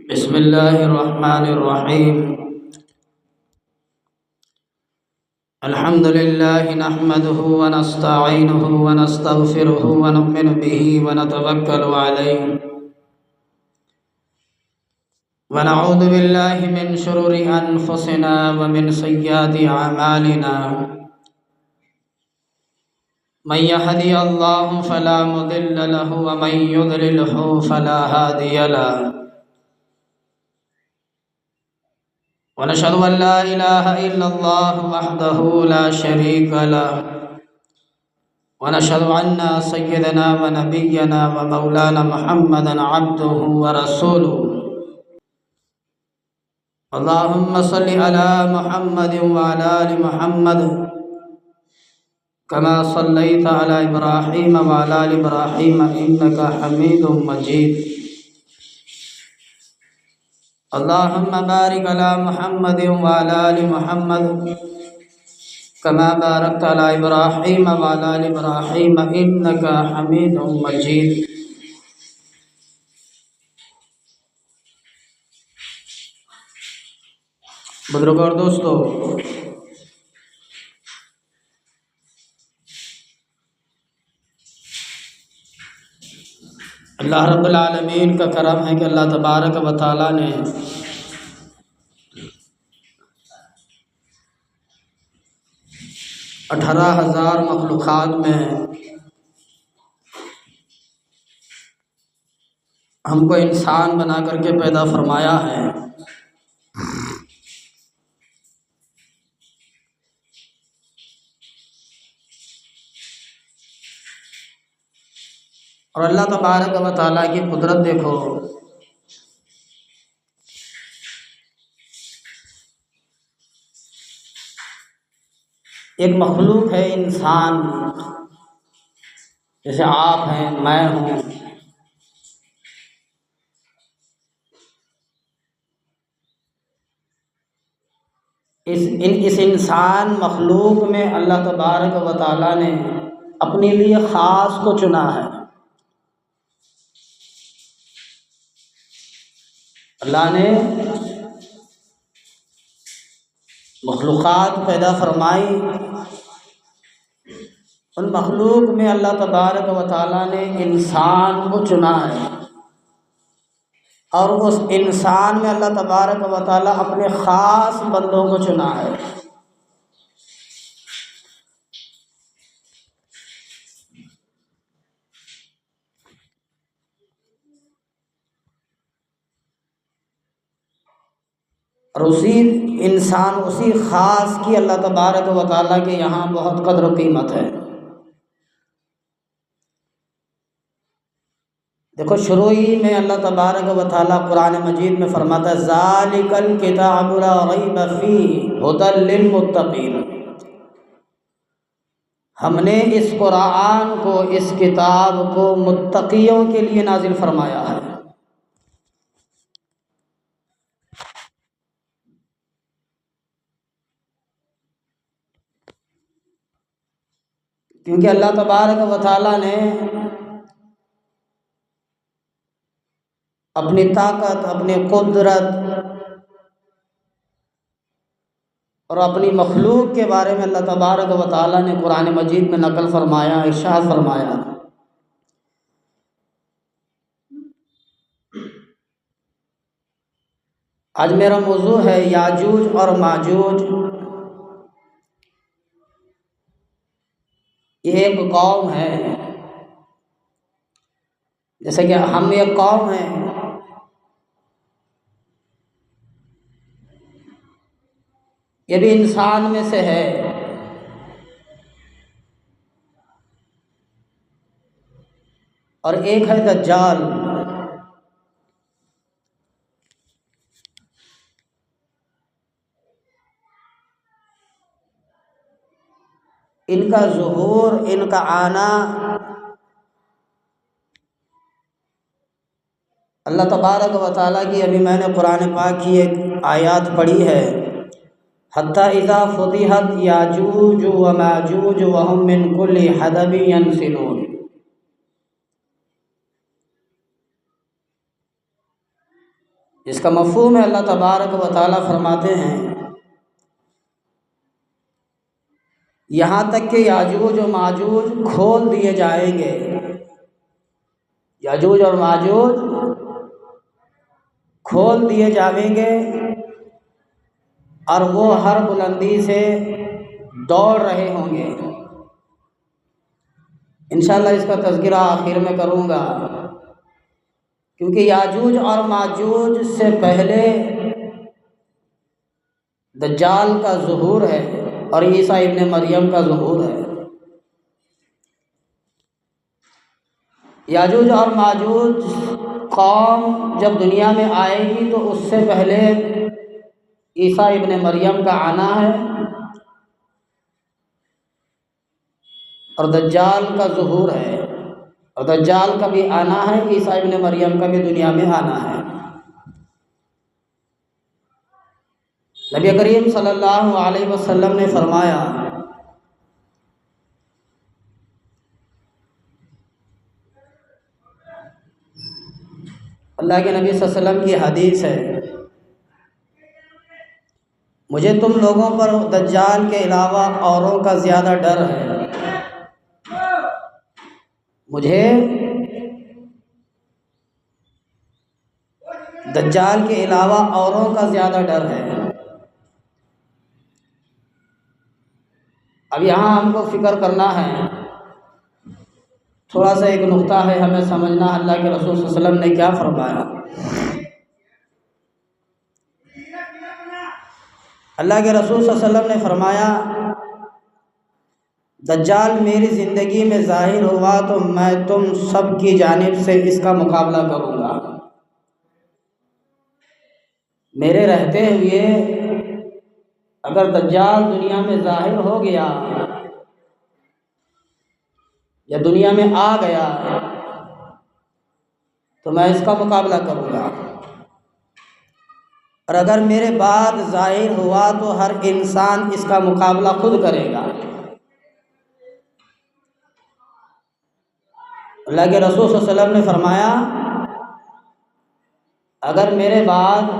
बिस्मिल्लाहिर्रहमानिर्रहीम। अल्हम्दुलिल्लाहि नहमदुहु व नस्तईनुहु व नस्तगफिरुहु व नुमिनु बिही व नतवक्कलु अलैहि व नऊज़ु बिल्लाहि मिन शुरूरि अनफुसिना व मिन सय्यिआति अमालिना। मन यहदियल्लाहु फला मुदिल्ल लहु व मन युद्लिलहु फला हादिय लहु। वनशहदु अन ला इलाहा इल्लल्लाहु वहदहु ला शरीका लहु वनशहदु अन्ना सय्यदना व नबिय्यना व मौलाना मुहम्मदन अब्दुहु व रसूलुहु। अल्लाहुम्मा सल्लि अला मुहम्मदिन व अला आलि मुहम्मद कमा सल्लैता अला इब्राहीम व अला आलि इब्राहीम इन्नका हमीदुम मजीद। अल्लाहुम्मा बारिक अला मुहम्मदिन व अला आलि मुहम्मद कमा बारकता अला इब्राहीम व अला आलि इब्राहीम इन्नका हमीदुम मजीद। बुजुर्गों और दोस्तों, अल्लाह रब्बुल आलमीन का करम है कि अल्लाह तबारक व तआला ने अठारह हज़ार मखलूक़ात में हमको इंसान बना करके पैदा फरमाया है। और अल्लाह तबारक व तआला की कुदरत देखो, एक मखलूक है इंसान, जैसे आप हैं, मैं हूँ। इस इंसान मखलूक में अल्लाह तबारक व तआला ने अपने लिए ख़ास को चुना है। अल्लाह ने मखलूक़ात पैदा फरमाई, उन मखलूक में अल्लाह तबारक व तआला ने इंसान को चुना है। और उस इंसान में अल्लाह तबारक व तआला अपने ख़ास बंदों को चुना है। और उसी इंसान, उसी ख़ास की अल्लाह तबारक व तआला के यहाँ बहुत कद्र कीमत है। देखो, शुरू ही में अल्लाह तबारक व तआला कुरान मजीद में फरमाता है, ज़ालिकल किताबु ला रैब फ़ीहि हुदल लिल मुत्तक़ीन। हमने इस कुरान को, इस किताब को मुत्तक़ियों के लिए नाजिल फरमाया है। क्योंकि अल्लाह तबारक व तआला ने अपनी ताकत, अपनी कुदरत और अपनी मखलूक के बारे में अल्लाह तबारक व तआला ने कुरान मजीद में नकल फरमाया, इरशाद फरमाया। आज मेरा मौजू है याजूज और माजूज। ये एक कौम है, जैसे कि हम एक कौम हैं। ये भी इंसान में से है। और एक है दज्जाल। इनका ज़ुहूर, इनका आना अल्लाह तबारक व तआला की, अभी मैंने कुरान पाक की एक आयत पढ़ी है, हत्ता इज़ा फुतिहत याजूज व माजूज व हुम मिन कुल्ली हदबिन यनसिलून। इसका मफ़हूम है अल्लाह तबारक व तआला फरमाते हैं यहाँ तक कि याजूज और माजूज खोल दिए जाएंगे। याजूज और माजूज खोल दिए जाएंगे और वो हर बुलंदी से दौड़ रहे होंगे। इंशाअल्लाह इसका तज़किरा आखिर में करूँगा, क्योंकि याजूज और माजूज से पहले दज्जाल का ज़ुहूर है और ईसा इब्न मरियम का ज़ुहूर है। याजूज और माजूज कौम जब दुनिया में आएगी तो उससे पहले ईसा इब्न मरियम का आना है और दज्जाल का ज़ुहूर है, और दज्जाल का भी आना है, ईसा इब्न मरियम का भी दुनिया में आना है। नबी करीम सल्लल्लाहु अलैहि वसल्लम ने फरमाया, अल्लाह के नबी सल्लल्लाहु अलैहि वसल्लम की हदीस है, मुझे तुम लोगों पर दज्जाल के अलावा औरों का ज़्यादा डर है। मुझे दज्जाल के अलावा औरों का ज़्यादा डर है। अब यहाँ हमको फ़िक्र करना है, थोड़ा सा एक नुक्ता है हमें समझना, अल्लाह के रसूल सल्लल्लाहु अलैहि वसल्लम ने क्या फरमाया। अल्लाह के रसूल सल्लल्लाहु अलैहि वसल्लम ने फरमाया, दज्जाल मेरी ज़िंदगी में ज़ाहिर हुआ तो मैं तुम सब की जानिब से इसका मुकाबला करूँगा। मेरे रहते हुए अगर दज्जाल दुनिया में ज़ाहिर हो गया या दुनिया में आ गया तो मैं इसका मुकाबला करूँगा, और अगर मेरे बाद ज़ाहिर हुआ तो हर इंसान इसका मुकाबला खुद करेगा। अल्लाह के रसूल सल्लल्लाहु अलैहि वसल्लम ने फरमाया, अगर मेरे बाद,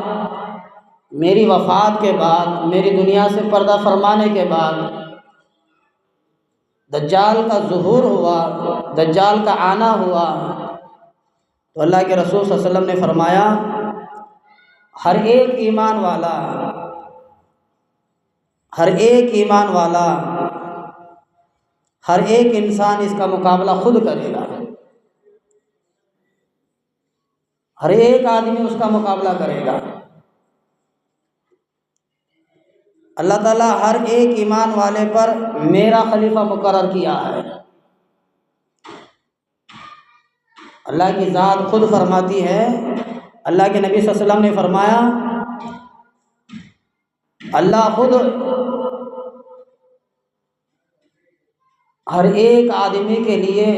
मेरी वफ़ात के बाद, मेरी दुनिया से पर्दा फरमाने के बाद दज्जाल का ज़ुहूर हुआ, दज्जाल का आना हुआ, तो अल्लाह के रसूल सल्लल्लाहु अलैहि वसल्लम ने फरमाया, हर एक ईमान वाला, हर एक ईमान वाला, हर एक इंसान इसका मुकाबला खुद करेगा। हर एक आदमी उसका मुकाबला करेगा। अल्लाह ताला हर एक ईमान वाले पर मेरा खलीफा मुकर्रर किया है। अल्लाह की ज़ात खुद फरमाती है, अल्लाह के नबी सल्लल्लाहु अलैहि वसल्लम ने फरमाया, अल्लाह खुद हर एक आदमी के लिए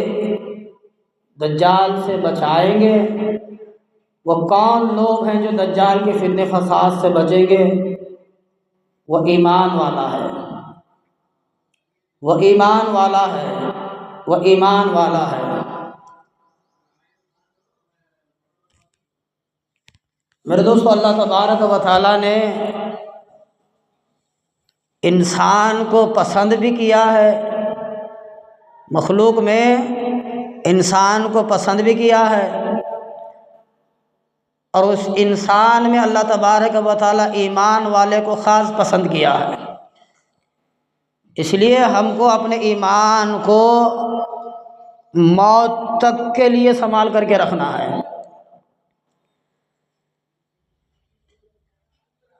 दज्जाल से बचाएंगे। वो कौन लोग हैं जो दज्जाल के फितने फसाद से बचेंगे? वो ईमान वाला है, वो ईमान वाला है, वो ईमान वाला है। मेरे दोस्तों, अल्लाह तबारक व तआला ने इंसान को पसंद भी किया है, मखलूक में इंसान को पसंद भी किया है, और उस इंसान में अल्लाह तबारक व तआला ईमान वाले को ख़ास पसंद किया है। इसलिए हमको अपने ईमान को मौत तक के लिए संभाल करके रखना है।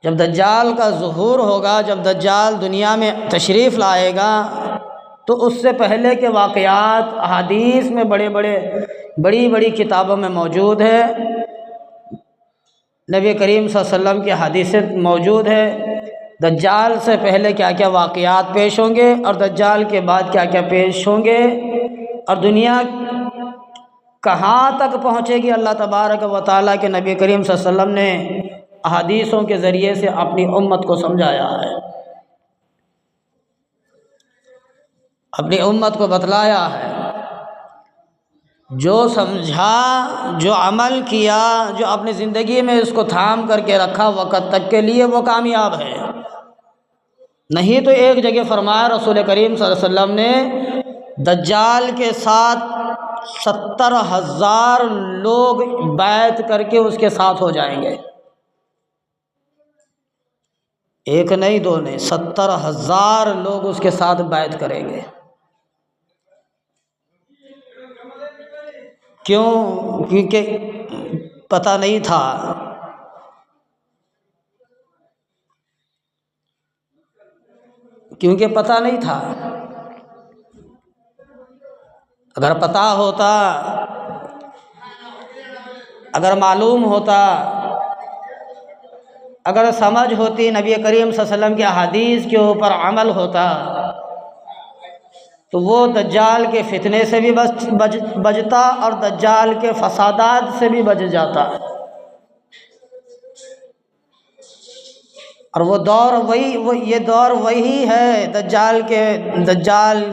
जब दज्जाल का ज़ुहूर होगा, जब दज्जाल दुनिया में तशरीफ़ लाएगा, तो उससे पहले के वाक़यात अहादीस में बड़ी बड़ी किताबों में मौजूद है। नबी करीम सल्लल्लाहु अलैहि वसल्लम की हदीसें मौजूद है, दज्जाल से पहले क्या क्या वाक़यात पेश होंगे और दज्जाल के बाद क्या क्या पेश होंगे, और दुनिया कहाँ तक पहुँचेगी। अल्लाह तबारक व तआला के नबी करीम सल्लल्लाहु अलैहि वसल्लम ने अहादीसों के ज़रिए से अपनी उम्मत को समझाया है, अपनी उम्मत को बतलाया है। जो समझा, जो अमल किया, जो अपनी ज़िंदगी में इसको थाम करके रखा वक़्त तक के लिए, वो कामयाब है। नहीं तो एक जगह फरमाया रसूल करीम सल्लल्लाहु अलैहि वसल्लम ने, दज्जाल के साथ 70,000 लोग बैत करके उसके साथ हो जाएंगे। एक नहीं दो नहीं, 70,000 लोग उसके साथ बैत करेंगे। क्यों? क्योंकि पता नहीं था, क्योंकि पता नहीं था। अगर पता होता, अगर मालूम होता, अगर समझ होती, नबी करीम सल्लल्लाहु अलैहि वसल्लम के हदीस के ऊपर अमल होता, तो वो दज्जाल के फितने से भी बचता और दज्जाल के फसादात से भी बच जाता। और वो दौर ये दौर वही है, दज्जाल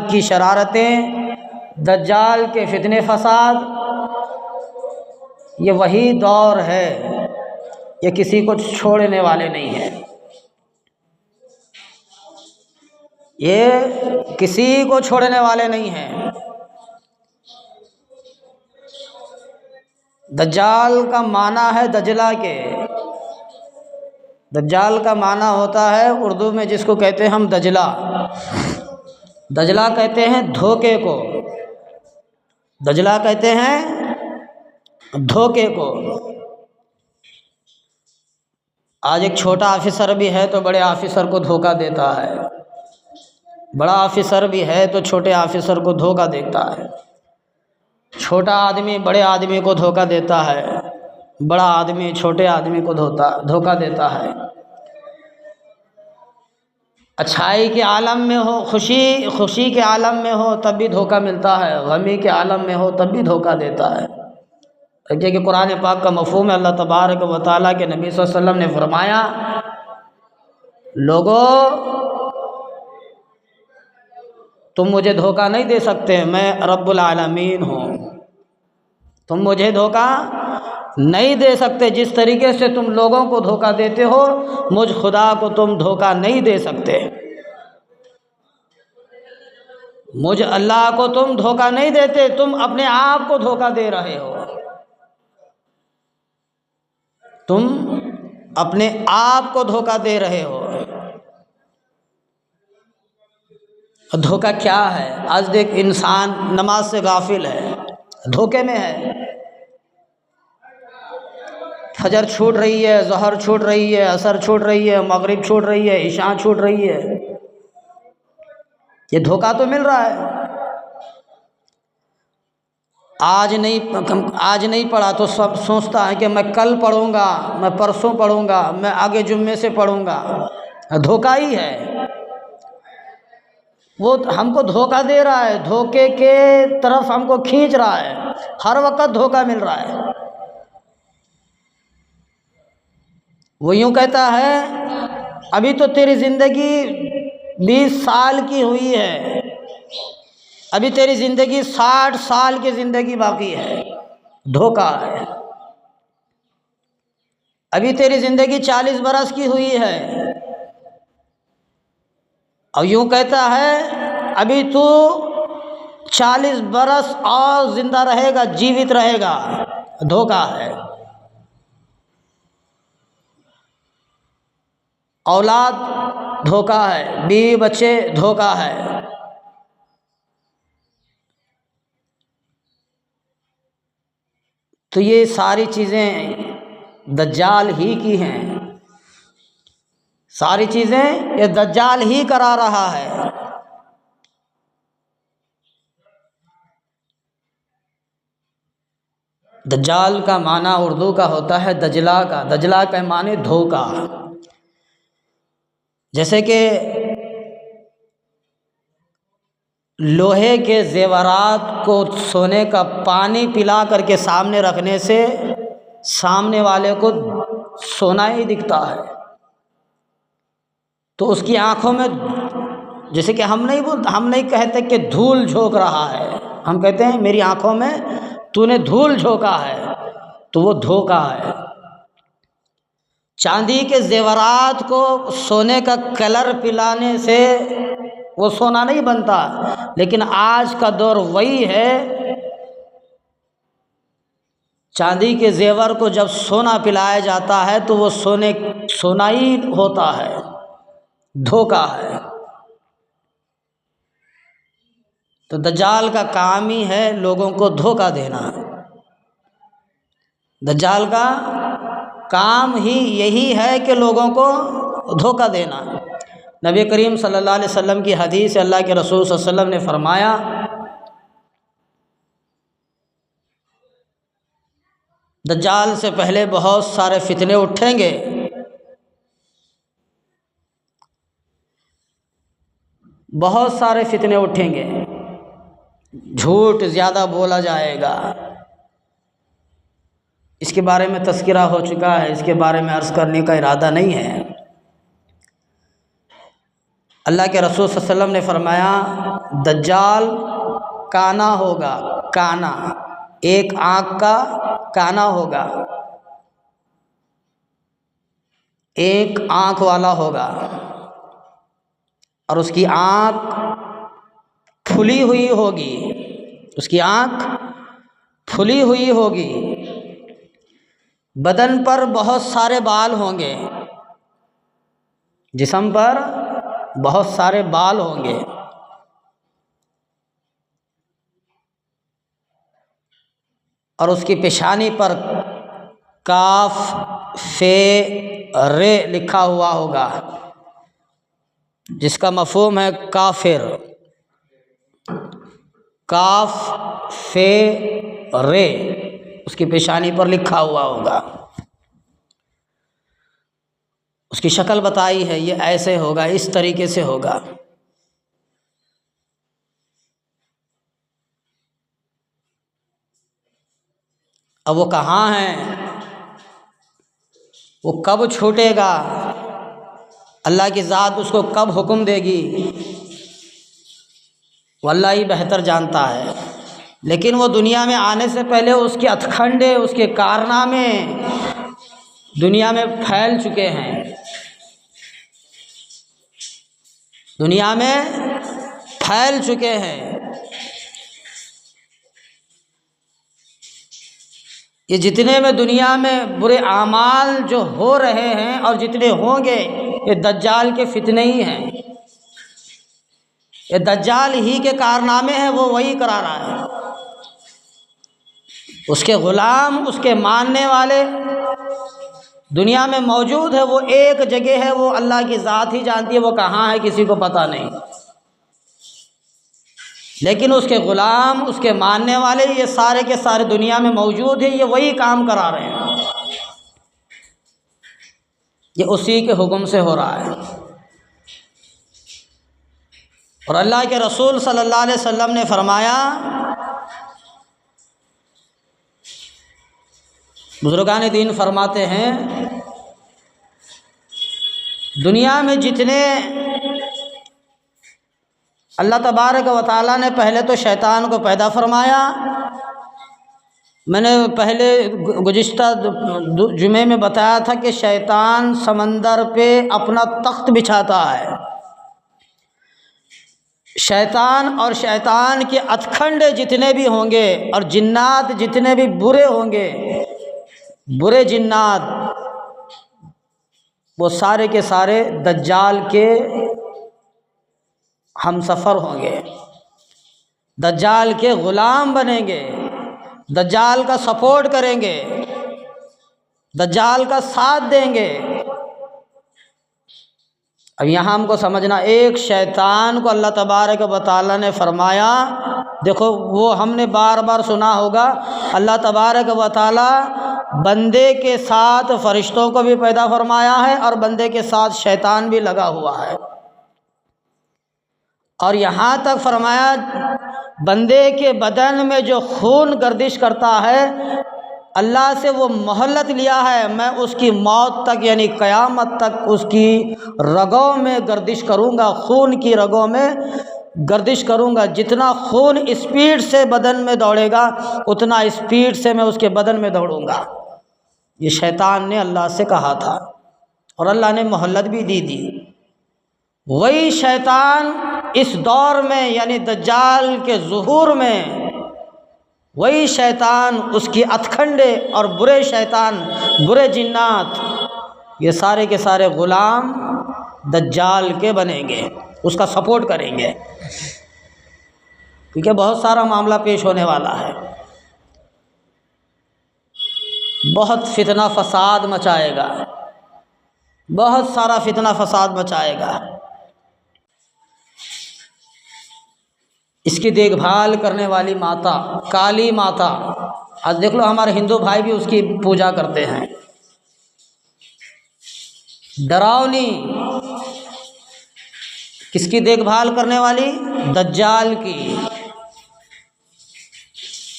की शरारतें, दज्जाल के फितने फसाद, ये वही दौर है। ये किसी को छोड़ने वाले नहीं हैं, ये किसी को छोड़ने वाले नहीं हैं। दज्जाल का माना है दजला के, दज्जाल का माना होता है उर्दू में जिसको कहते हैं हम दजला। दजला कहते हैं धोखे को, दजला कहते हैं धोखे को। आज एक छोटा ऑफिसर भी है तो बड़े ऑफिसर को धोखा देता है, बड़ा ऑफिसर भी है तो छोटे ऑफिसर को धोखा देता है। छोटा आदमी बड़े आदमी को धोखा देता है, बड़ा आदमी छोटे आदमी को धोखा देता है। अच्छाई के आलम में हो, खुशी के आलम में हो तब भी धोखा मिलता है, गमी के आलम में हो तब भी धोखा देता है। देखिए कि कुरान पाक का मफ़हूम है, अल्लाह तबारक व तआला के नबी सल्लल्लाहु अलैहि वसल्लम ने फरमाया, लोगों तुम मुझे धोखा नहीं दे सकते, मैं रब्बुल आलमीन हूँ। तुम मुझे धोखा नहीं दे सकते, जिस तरीके से तुम लोगों को धोखा देते हो, मुझ खुदा को तुम धोखा नहीं दे सकते। मुझ अल्लाह को तुम धोखा नहीं देते, तुम अपने आप को धोखा दे रहे हो। तुम अपने आप को धोखा दे रहे हो। धोखा क्या है? आज देख, इंसान नमाज से गाफिल है, धोखे में है। फजर छूट रही है, ज़हर छूट रही है, असर छूट रही है, मगरिब छूट रही है, इशा छूट रही है, ये धोखा तो मिल रहा है। आज नहीं पढ़ा तो सब सोचता है कि मैं कल पढ़ूंगा, मैं परसों पढ़ूंगा, मैं आगे जुम्मे से पढ़ूंगा। धोखा ही है, वो हमको धोखा दे रहा है, धोखे के तरफ हमको खींच रहा है, हर वक्त धोखा मिल रहा है। वो यूँ कहता है, अभी तो तेरी ज़िंदगी 20 साल की हुई है, अभी तेरी ज़िंदगी 60 साल की ज़िंदगी बाकी है। धोखा है। अभी तेरी ज़िंदगी 40 बरस की हुई है और यूँ कहता है अभी तू 40 बरस और ज़िंदा रहेगा, जीवित रहेगा। धोखा है। औलाद धोखा है, बीवी बच्चे धोखा है। तो ये सारी चीज़ें दज्जाल ही की हैं, सारी चीज़ें ये दज्जाल ही करा रहा है। दज्जाल का माना उर्दू का होता है दजला का, दजला का माने धोखा। जैसे कि लोहे के जेवरात को सोने का पानी पिला करके सामने रखने से सामने वाले को सोना ही दिखता है, तो उसकी आंखों में, जैसे कि हम नहीं कहते कि धूल झोंक रहा है, हम कहते हैं मेरी आंखों में तूने धूल झोंका है तो वो धोखा है। चांदी के जेवरात को सोने का कलर पिलाने से वो सोना नहीं बनता, लेकिन आज का दौर वही है, चांदी के जेवर को जब सोना पिलाया जाता है तो वो सोना ही होता है, धोखा है। तो दज्जाल का काम ही है लोगों को धोखा देना। दज्जाल का काम ही यही है कि लोगों को धोखा देना। नबी करीम सल्लल्लाहु अलैहि वसल्लम की हदीस, अल्लाह के रसूल सल्लल्लाहु अलैहि वसल्लम ने फरमाया, दज्जाल से पहले बहुत सारे फितने उठेंगे, बहुत सारे फितने उठेंगे, झूठ ज़्यादा बोला जाएगा। इसके बारे में तज़किरा हो चुका है, इसके बारे में अर्ज़ करने का इरादा नहीं है। अल्लाह के रसूल सल्लल्लाहु अलैहि वसल्लम ने फरमाया, दज्जाल काना होगा, काना, एक आँख का काना होगा, एक आँख वाला होगा, और उसकी आँख फुली हुई होगी, उसकी आँख फुली हुई होगी, बदन पर बहुत सारे बाल होंगे, जिस्म पर बहुत सारे बाल होंगे, और उसकी पेशानी पर काफ फे रे लिखा हुआ होगा, जिसका मफ़हूम है काफिर। काफ फे रे उसकी पेशानी पर लिखा हुआ होगा। उसकी शक्ल बताई है, ये ऐसे होगा, इस तरीके से होगा। अब वो कहाँ है, वो कब छूटेगा, अल्लाह की ज़ात उसको कब हुक्म देगी, वो अल्लाह ही बेहतर जानता है। लेकिन वो दुनिया में आने से पहले उसके हथकंडे, उसके कारनामे दुनिया में फैल चुके हैं, दुनिया में फैल चुके हैं। ये जितने में दुनिया में बुरे आमाल जो हो रहे हैं और जितने होंगे, ये दज्जाल के फितने ही हैं, ये दज्जाल ही के कारनामे हैं, वो वही करा रहा है। उसके ग़ुलाम, उसके मानने वाले दुनिया में मौजूद है, वो एक जगह है, वो अल्लाह की ज़ात ही जानती है वो कहाँ है, किसी को पता नहीं। लेकिन उसके ग़ुलाम, उसके मानने वाले, ये सारे के सारे दुनिया में मौजूद है, ये वही काम करा रहे हैं, ये उसी के हुक्म से हो रहा है। और अल्लाह के रसूल सल्लल्लाहु अलैहि वसल्लम ने फरमाया, बुज़ुर्गान दीन फरमाते हैं, दुनिया में जितने अल्लाह तबारक व तआला ने पहले तो शैतान को पैदा फरमाया। मैंने पहले गुज़िश्ता जुमे में बताया था कि शैतान समंदर पे अपना तख्त बिछाता है। शैतान और शैतान के हथकंडे जितने भी होंगे और जिन्नात जितने भी बुरे होंगे, बुरे जिन्नात, वो सारे के सारे दज्जाल के हमसफ़र होंगे, दज्जाल के ग़ुलाम बनेंगे, दज्जाल का सपोर्ट करेंगे, दज्जाल का साथ देंगे। अब यहाँ हमको समझना, एक शैतान को अल्लाह तबारक व तआला ने फरमाया, देखो वो हमने बार बार सुना होगा, अल्लाह तबारक व तआला बंदे के साथ फरिश्तों को भी पैदा फरमाया है और बंदे के साथ शैतान भी लगा हुआ है। और यहाँ तक फरमाया, बंदे के बदन में जो खून गर्दिश करता है, अल्लाह से वो मोहलत लिया है, मैं उसकी मौत तक यानी क़यामत तक उसकी रगों में गर्दिश करूँगा, खून की रगों में गर्दिश करूँगा, जितना खून स्पीड से बदन में दौड़ेगा उतना स्पीड से मैं उसके बदन में दौड़ूँगा। ये शैतान ने अल्लाह से कहा था और अल्लाह ने मोहल्लत भी दी। वही शैतान इस दौर में यानी दज्जाल के ज़ुहूर में, वही शैतान, उसकी अतखंडे और बुरे शैतान, बुरे जिन्नात, ये सारे के सारे ग़ुलाम दज्जाल के बनेंगे, उसका सपोर्ट करेंगे, क्योंकि बहुत सारा मामला पेश होने वाला है। बहुत फितना फसाद मचाएगा, बहुत सारा फितना फसाद मचाएगा। इसकी देखभाल करने वाली माता काली माता, आज देख लो हमारे हिंदू भाई भी उसकी पूजा करते हैं। डरावनी, किसकी देखभाल करने वाली? दज्जाल की।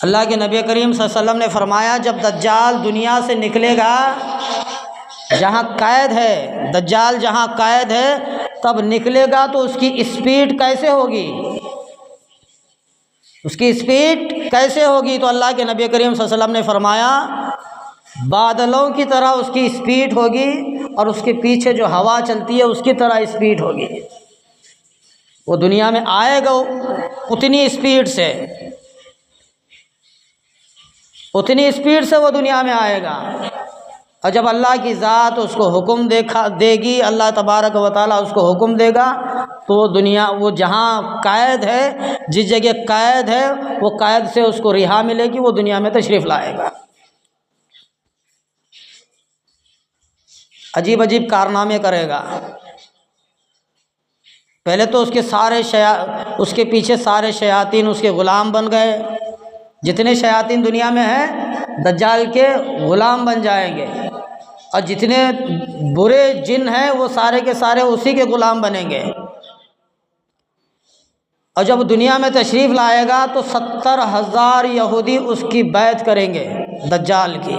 अल्लाह के नबी करीम सल्लल्लाहु अलैहि वसल्लम ने फरमाया, जब दज्जाल दुनिया से निकलेगा, जहाँ कैद है दज्जाल, जहाँ कैद है तब निकलेगा तो उसकी स्पीड कैसे होगी? उसकी स्पीड कैसे होगी? तो अल्लाह के नबी करीम सल्लल्लाहु अलैहि वसल्लम ने फरमाया, बादलों की तरह उसकी स्पीड होगी और उसके पीछे जो हवा चलती है उसकी तरह स्पीड होगी। वो दुनिया में आएगा उतनी स्पीड से, उतनी स्पीड से वो दुनिया में आएगा। और जब अल्लाह की ज़ात उसको हुक्म देगी, अल्लाह तबारक व तआला उसको हुक्म देगा, तो वो दुनिया, वो जहाँ कैद है, जिस जगह कैद है, वो कैद से उसको रिहा मिलेगी, वो दुनिया में तशरीफ़ लाएगा। अजीब अजीब कारनामे करेगा। पहले तो उसके पीछे सारे शयातीन उसके ग़ुलाम बन गए। जितने शयातीन दुनिया में हैं दज्जाल के ग़ुलाम बन जाएंगे, और जितने बुरे जिन हैं वो सारे के सारे उसी के ग़ुलाम बनेंगे। और जब दुनिया में तशरीफ़ लाएगा तो 70,000 यहूदी उसकी बैत करेंगे, दज्जाल की।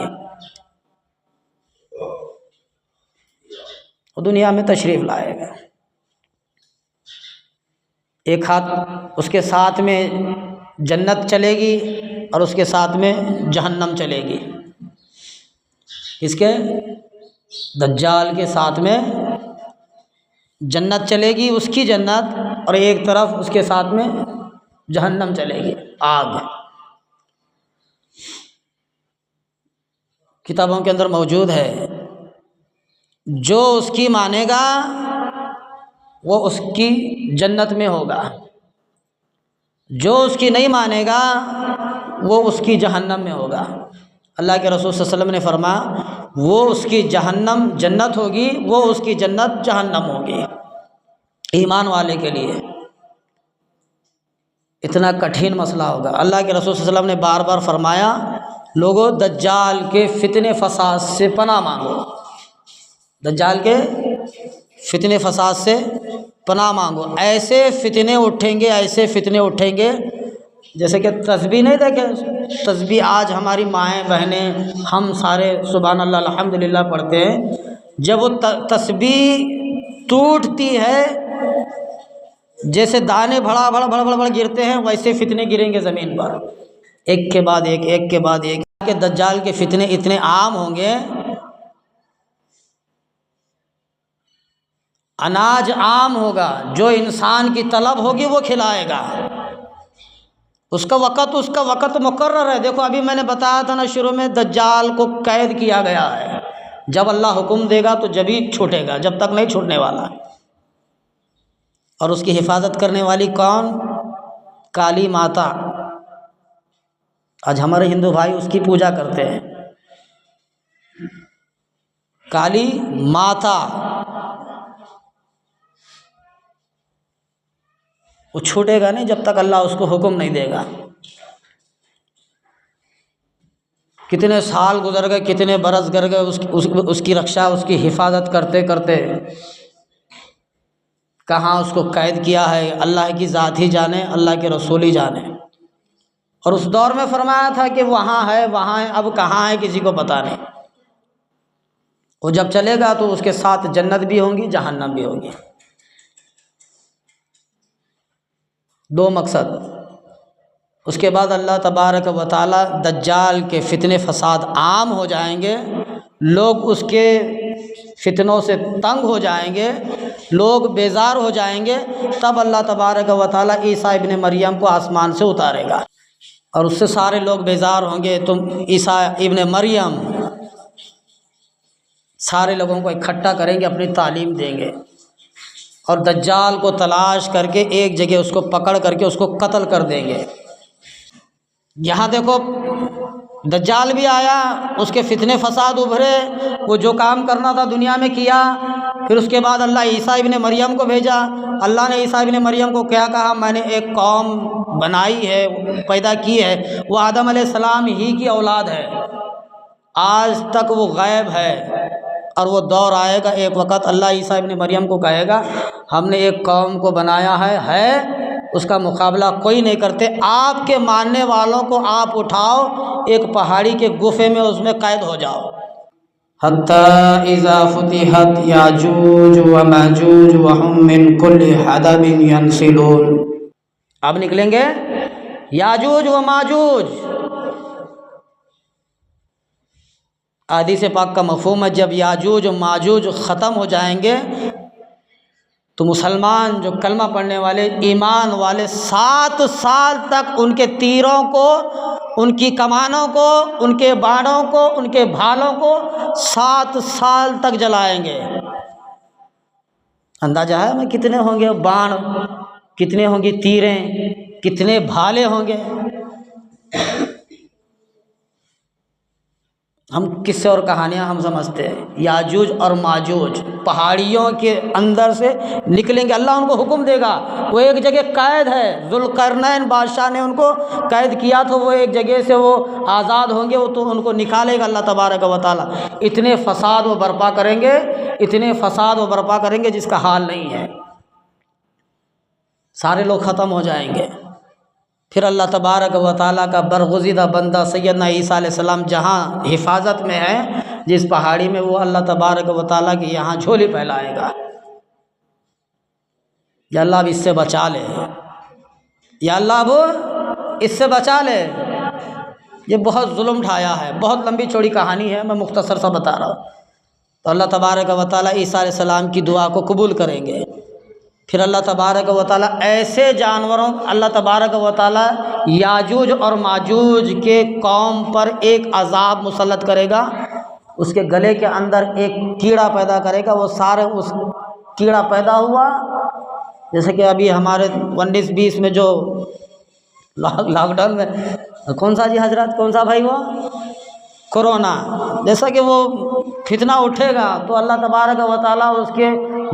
वो दुनिया में तशरीफ़ लाएगा, एक हाथ उसके साथ में जन्नत चलेगी और उसके साथ में जहन्नम चलेगी। इसके दज्जाल के साथ में जन्नत चलेगी, उसकी जन्नत, और एक तरफ उसके साथ में जहन्नम चलेगी, आग। किताबों के अंदर मौजूद है। जो उसकी मानेगा वो उसकी जन्नत में होगा, जो उसकी नहीं मानेगा वो उसकी जहन्नम में होगा। अल्लाह के रसूल सल्लल्लाहु अलैहि वसल्लम ने फरमाया, वो उसकी जहन्नम जन्नत होगी, वो उसकी जन्नत जहन्नम होगी। ईमान वाले के लिए इतना कठिन मसला होगा। अल्लाह के रसूल सल्लल्लाहु अलैहि वसल्लम ने बार बार फरमाया, लोगों दज्जाल के फितने फसाद से पनाह मांगो, दज्जाल के फितने फसाद से पनाह मांगो। ऐसे फितने उठेंगे, ऐसे फितने उठेंगे, जैसे कि तस्बीह नहीं देखे, तस्बीह आज हमारी माएँ बहनें हम सारे सुभान अल्लाह अल्हम्दुलिल्लाह पढ़ते हैं। जब वो तस्बीह टूटती है, जैसे दाने भड़ा भड़ा भड़ा भड़ा गिरते हैं, वैसे फितने गिरेंगे ज़मीन पर, एक के बाद एक, एक के बाद एक। के दज्जाल के फितने इतने आम होंगे, अनाज आम होगा, जो इंसान की तलब होगी वो खिलाएगा। उसका वक़्त मुकर्रर है। देखो अभी मैंने बताया था ना शुरू में, दज्जाल को कैद किया गया है। जब अल्लाह हुक्म देगा तो जब ही छूटेगा, जब तक नहीं छूटने वाला। और उसकी हिफाजत करने वाली कौन? काली माता। आज हमारे हिंदू भाई उसकी पूजा करते हैं, काली माता। वो छूटेगा नहीं जब तक अल्लाह उसको हुक्म नहीं देगा। कितने साल गुजर गए, कितने बरस गुजर गए उसकी रक्षा, उसकी हिफाजत करते करते। कहाँ उसको कैद किया है अल्लाह की ज़ात ही जाने, अल्लाह के रसूल ही जाने। और उस दौर में फरमाया था कि वहाँ है, वहाँ है, अब कहाँ है किसी को पता नहीं। वो जब चलेगा तो उसके साथ जन्नत भी होंगी, जहन्नम भी होगी। दो मकसद। उसके बाद अल्लाह तबारक व तआला दज्जाल के फितने फसाद आम हो जाएंगे, लोग उसके फितनों से तंग हो जाएंगे, लोग बेजार हो जाएंगे, तब अल्लाह तबारक व तआला ईसा इब्ने मरियम को आसमान से उतारेगा और उससे सारे लोग बेजार होंगे। तुम ईसा इब्ने मरियम सारे लोगों को इकट्ठा करेंगे, अपनी तालीम देंगे और दज्जाल को तलाश करके एक जगह उसको पकड़ करके उसको कत्ल कर देंगे। यहाँ देखो दज्जाल भी आया, उसके फितने फसाद उभरे, वो जो काम करना था दुनिया में किया। फिर उसके बाद अल्लाह ईसा इब्ने मरियम को भेजा। अल्लाह ने ईसा इब्ने मरियम को क्या कहा, मैंने एक कौम बनाई है, पैदा की है, वो आदम अलैहिस्सलाम ही की औलाद है, आज तक वो गायब है और वो दौर आएगा एक वक़्त अल्लाह ईसा इब्ने मरियम को कहेगा हमने एक कौम को बनाया है उसका मुकाबला कोई नहीं करते, आपके मानने वालों को आप उठाओ एक पहाड़ी के गुफे में, उसमें कैद हो जाओ। हत्ता इज़ा फुतिहत याजूज व माजूज व हुम मिन कुल्लि हदबिन यंसिलून। अब निकलेंगे याजूज व माजूज। हदीस पाक का मफ़हूम है जब याजूज व माजूज ख़त्म हो जाएंगे तो मुसलमान जो कलमा पढ़ने वाले ईमान वाले 7 साल तक उनके तीरों को, उनकी कमानों को, उनके बाणों को, उनके भालों को 7 साल तक जलाएंगे। अंदाजा है हमें कितने होंगे बाण, कितने होंगी तीरें, कितने भाले होंगे। हम किस्से और कहानियाँ हम समझते हैं। याजूज और माजूज पहाड़ियों के अंदर से निकलेंगे, अल्लाह उनको हुक्म देगा। वो एक जगह कैद है, जुल्करनैन बादशाह ने उनको कैद किया, तो वो एक जगह से वो आज़ाद होंगे, वो तो उनको निकालेगा अल्लाह तबारक व तआला। इतने फसाद वो बर्पा करेंगे, इतने फसाद वो बर्पा करेंगे जिसका हाल नहीं है। सारे लोग ख़त्म हो जाएंगे। फिर अल्लाह तबारक व तआला का बरगुज़ीदा बंदा सैयदना ईसा अलैहिस्सलाम जहाँ हिफाजत में है, जिस पहाड़ी में, वो अल्लाह तबारक व तआला की यहाँ झोली फैलाएगा, या अल्लाह अब इससे बचा ले, या अल्लाह अब इससे बचा ले। ये बहुत जुल्म ढाया है, बहुत लंबी चौड़ी कहानी है, मैं मुख्तसर सा बता रहा हूँ। तो अल्लाह तबारक व तआला ईसा अलैहिस्सलाम की दुआ को कबूल करेंगे। फिर अल्लाह तबारक व तआला ऐसे जानवरों, अल्लाह तबारक व तआला याजूज और माजूज के कौम पर एक अजाब मुसल्लत करेगा। उसके गले के अंदर एक कीड़ा पैदा करेगा, वो सारे उस कीड़ा पैदा हुआ, जैसे कि अभी हमारे 19-20 में जो लॉकडाउन में कौन सा जी हजरत, कौन सा भाई, वो कोरोना, जैसा कि वो फितना उठेगा तो अल्लाह तबारक व तआला उसके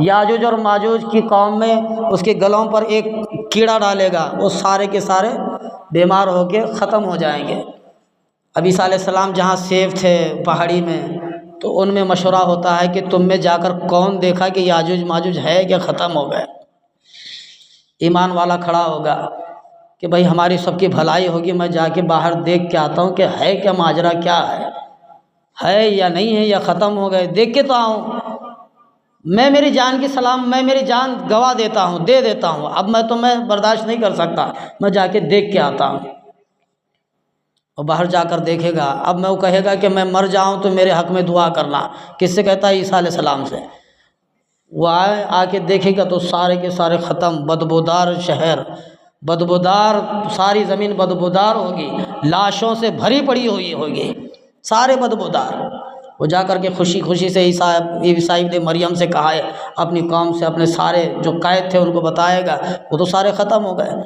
याजूज और माजूज की कौम में उसके गलों पर एक कीड़ा डालेगा, वो सारे के सारे बीमार होके ख़त्म हो जाएंगे। अभी ईसा अलैहिस्सलाम जहाँ सेफ थे पहाड़ी में, तो उनमें मशवरा होता है कि तुम में जाकर कौन देखा कि याजूज माजूज है क्या ख़त्म हो गए। ईमान वाला खड़ा होगा कि भाई हमारी सबकी भलाई होगी, मैं जाके बाहर देख के आता हूँ कि है क्या माजरा, क्या है या नहीं है, या ख़त्म हो गए, देख के तो आऊँ। मैं मेरी जान की सलाम, मैं मेरी जान गवा देता हूँ, दे देता हूँ, अब मैं बर्दाश्त नहीं कर सकता, मैं जाके देख के आता हूँ। और बाहर जाकर देखेगा, अब मैं वो कहेगा कि मैं मर जाऊँ तो मेरे हक़ में दुआ करना। किससे कहता है? ईसा अलैहिस्सलाम से। वो आके देखेगा तो सारे के सारे ख़त्म, बदबूदार शहर, बदबूदार सारी ज़मीन बदबूदार होगी, लाशों से भरी पड़ी हुई होगी, सारे बदबूदार। वो जा कर के खुशी खुशी से ईसा इब्ने मरियम से कहा है, अपनी कौम से, अपने सारे जो कैद थे उनको बताएगा, वो तो सारे ख़त्म हो गए।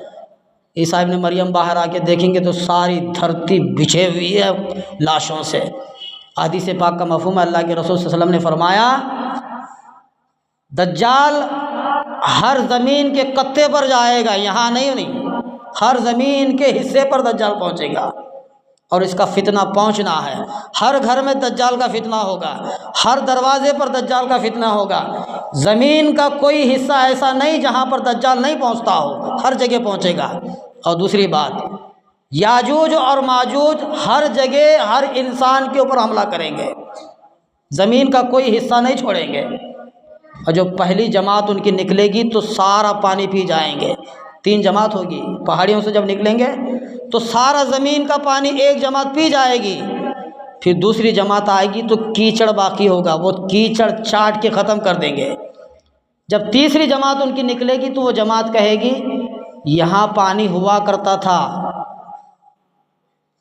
ईसा इब्ने मरियम बाहर आके देखेंगे तो सारी धरती बिछे हुई है लाशों से। हदीस पाक का मफ़हूम है, अल्लाह के रसूल सल्लल्लाहु अलैहि वसल्लम ने फरमाया, दज्जाल हर ज़मीन के कत्ते पर जाएगा, यहाँ नहीं, हर ज़मीन के हिस्से पर दज्जाल पहुँचेगा और इसका फितना पहुँचना है। हर घर में दज्जाल का फितना होगा, हर दरवाज़े पर दज्जाल का फितना होगा। ज़मीन का कोई हिस्सा ऐसा नहीं जहाँ पर दज्जाल नहीं पहुँचता हो, हर जगह पहुँचेगा। और दूसरी बात, याजूज और माजूज हर जगह हर इंसान के ऊपर हमला करेंगे, ज़मीन का कोई हिस्सा नहीं छोड़ेंगे। और जो पहली जमात उनकी निकलेगी तो सारा पानी पी जाएंगे, 3 जमात होगी। पहाड़ियों से जब निकलेंगे तो सारा ज़मीन का पानी एक जमात पी जाएगी, फिर दूसरी जमात आएगी तो कीचड़ बाकी होगा, वो कीचड़ चाट के ख़त्म कर देंगे। जब तीसरी जमात उनकी निकलेगी तो वो जमात कहेगी यहाँ पानी हुआ करता था,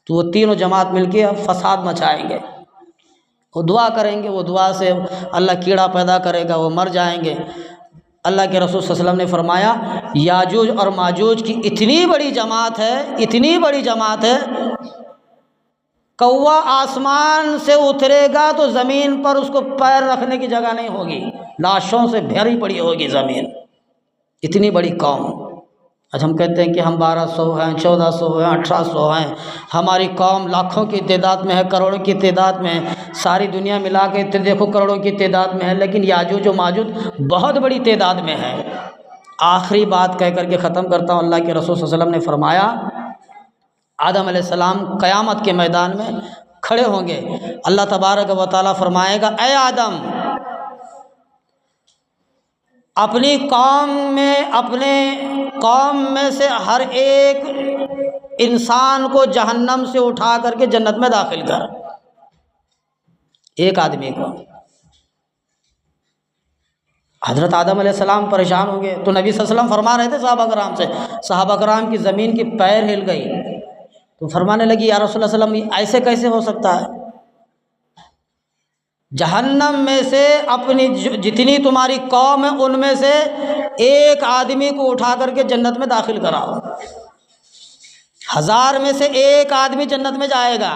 तो वो तीनों जमात मिलके अब फसाद मचाएंगे। वो दुआ करेंगे, वो दुआ से अल्लाह कीड़ा पैदा करेगा, वो मर जाएंगे। अल्लाह के रसूल सल्लल्लाहु अलैहि वसल्लम ने फरमाया याजूज और माजूज की इतनी बड़ी जमात है, इतनी बड़ी जमात है, कौवा आसमान से उतरेगा तो ज़मीन पर उसको पैर रखने की जगह नहीं होगी, लाशों से भरी पड़ी होगी ज़मीन। इतनी बड़ी कौम। आज हम कहते हैं कि हम 1200 हैं, 1400 हैं, 1800 हैं, हमारी कौम लाखों की तादाद में है, करोड़ों की तादाद में है, सारी दुनिया मिला के तो देखो करोड़ों की तादाद में है, लेकिन याजूज और माजूज बहुत बड़ी तादाद में है। आखिरी बात कह करके ख़त्म करता हूँ। अल्लाह के रसूल सल्लल्लाहु अलैहि वसल्लम ने फरमाया आदम अलैहिस्सलाम क़यामत के मैदान में खड़े होंगे, अल्लाह तबारक व तआला फरमाएगा ऐ आदम, अपनी कौम में से हर एक इंसान को जहन्नम से उठा करके जन्नत में दाखिल कर। एक आदमी को। हज़रत आदम अलैहिस्सलाम परेशान हो गए तो नबी सल्लल्लाहु अलैहि वसल्लम फरमा रहे थे सहाबा कराम से, सहाबा कराम की ज़मीन की पैर हिल गई तो फरमाने लगी या रसूलुल्लाह सल्लल्लाहु अलैहि वसल्लम ऐसे कैसे हो सकता है, जहन्नम में से अपनी जितनी तुम्हारी कौम है उनमें से एक आदमी को उठा करके जन्नत में दाखिल कराओ। 1000 में से एक आदमी जन्नत में जाएगा,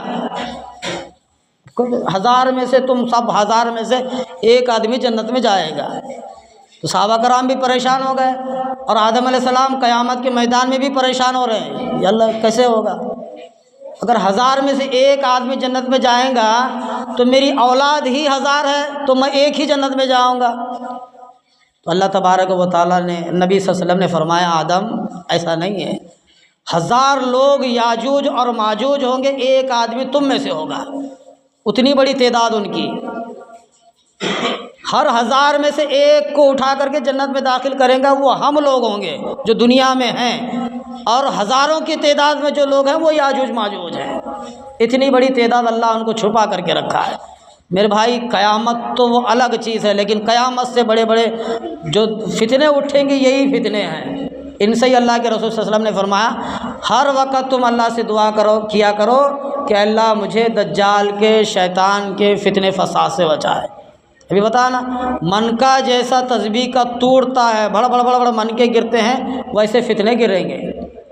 1000 में से तुम सब 1000 में से एक आदमी जन्नत में जाएगा। तो सहाबा कराम भी परेशान हो गए और आदम अलैहिस्सलाम क़यामत के मैदान में भी परेशान हो रहे हैं, या अल्लाह कैसे होगा, अगर 1000 में से एक आदमी जन्नत में जाएगा तो मेरी औलाद ही 1000 है तो मैं एक ही जन्नत में जाऊंगा। तो अल्लाह तबारक व तआला ने नबी सल्लल्लाहु अलैहि वसल्लम ने फरमाया आदम ऐसा नहीं है, 1000 लोग याजूज और माजूज होंगे, एक आदमी तुम में से होगा, उतनी बड़ी तादाद उनकी। हर 1000 में से एक को उठा करके जन्नत में दाखिल करेंगे, वो हम लोग होंगे जो दुनिया में हैं, और हज़ारों की तादाद में जो लोग हैं वो याजूज माजूज हैं। इतनी बड़ी तादाद अल्लाह उनको छुपा करके रखा है। मेरे भाई क़यामत तो वो अलग चीज़ है, लेकिन क़यामत से बड़े बड़े जो फितने उठेंगे यही फितने हैं। इनसे ही अल्लाह के रसूल सल्लल्लाहु अलैहि वसल्लम ने फरमाया हर वक्त तुम अल्लाह से दुआ किया करो कि अल्लाह मुझे दज्जाल के, शैतान के फितने फसाद से बचाए। अभी बता ना, मनका जैसा तस्बीह का तोड़ता है, बड़ा मनके गिरते हैं, वैसे फितने गिरेंगे।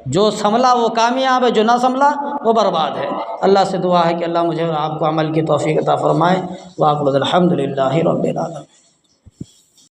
जो संभला वो कामयाब है, जो ना संभला वो बर्बाद है। अल्लाह से दुआ है कि अल्लाह मुझे और आपको अमल की तौफीक अता फरमाए। वाक़िअल हम्दुलिल्लाहि रब्बिल आलमीन।